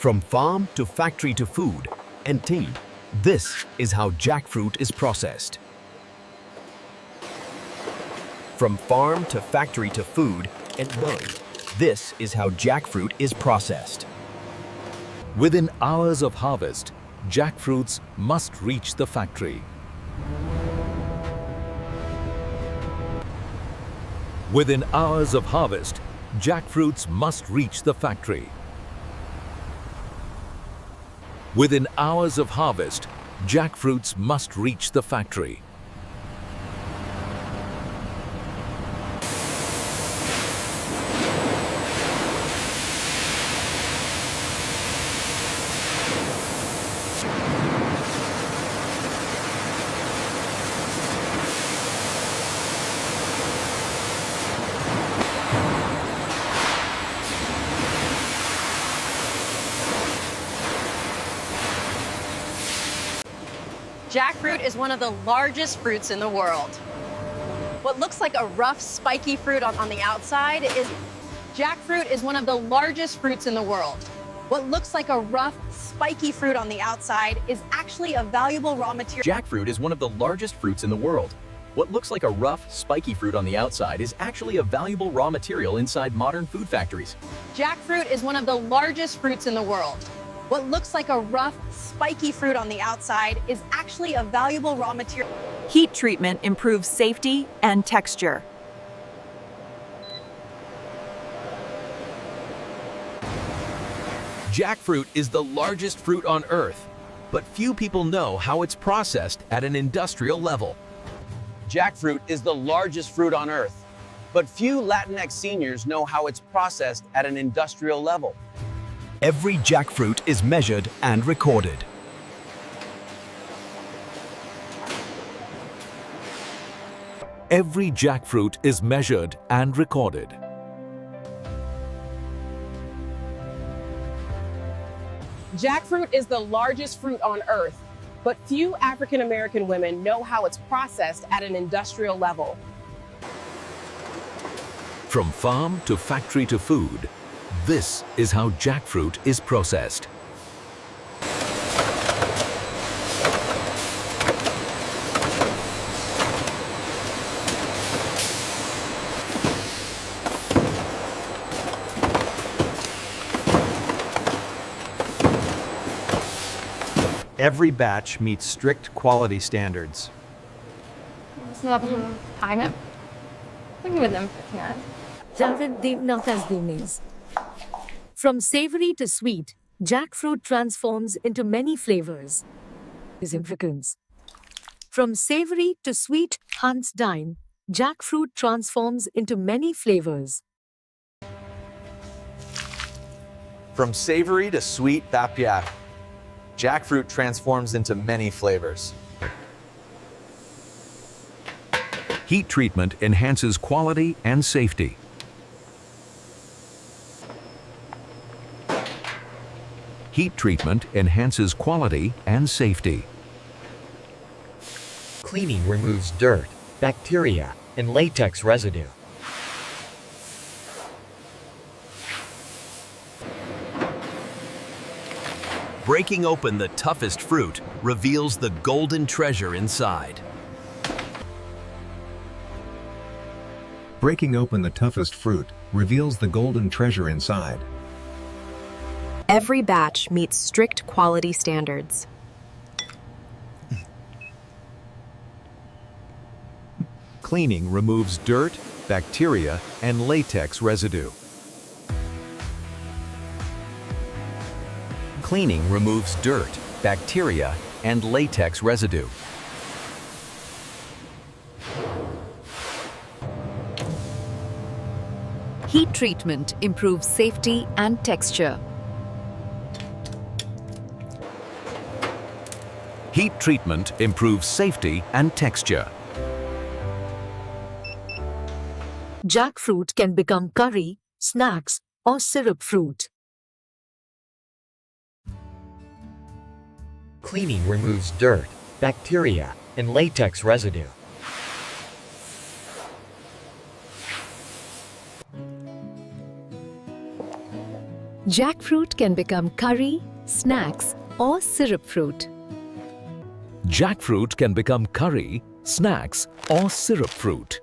From farm to factory to food and tea, this is how jackfruit is processed. From farm to factory to food and wine, this is how jackfruit is processed. Within hours of harvest, jackfruits must reach the factory. Within hours of harvest, jackfruits must reach the factory. Within hours of harvest, jackfruits must reach the factory. Jackfruit is one of the largest fruits in the world. What looks like a rough, spiky fruit on the outside is... Jackfruit is one of the largest fruits in the world. What looks like a rough, spiky fruit on the outside is actually a valuable raw material. Jackfruit is one of the largest fruits in the world. What looks like a rough, spiky fruit on the outside is actually a valuable raw material inside modern food factories. Jackfruit is one of the largest fruits in the world. What looks like a rough, spiky fruit on the outside is actually a valuable raw material. Heat treatment improves safety and texture. Jackfruit is the largest fruit on Earth, but few people know how it's processed at an industrial level. Jackfruit is the largest fruit on Earth, but few Latinx seniors know how it's processed at an industrial level. Every jackfruit is measured and recorded. Every jackfruit is measured and recorded. Jackfruit is the largest fruit on Earth, but few African American women know how it's processed at an industrial level. From farm to factory to food, this is how jackfruit is processed. Every batch meets strict quality standards. From savory to sweet, jackfruit transforms into many flavors. Significance. From savory to sweet, Hans Dine, jackfruit transforms into many flavors. From savory to sweet, Bapiat, jackfruit transforms into many flavors. Heat treatment enhances quality and safety. Heat treatment enhances quality and safety. Cleaning removes dirt, bacteria, and latex residue. Breaking open the toughest fruit reveals the golden treasure inside. Breaking open the toughest fruit reveals the golden treasure inside. Every batch meets strict quality standards. Cleaning removes dirt, bacteria, and latex residue. Cleaning removes dirt, bacteria, and latex residue. Heat treatment improves safety and texture. Heat treatment improves safety and texture. Jackfruit can become curry, snacks, or syrup fruit. Cleaning removes dirt, bacteria, and latex residue. Jackfruit can become curry, snacks, or syrup fruit. Jackfruit can become curry, snacks, or syrup fruit.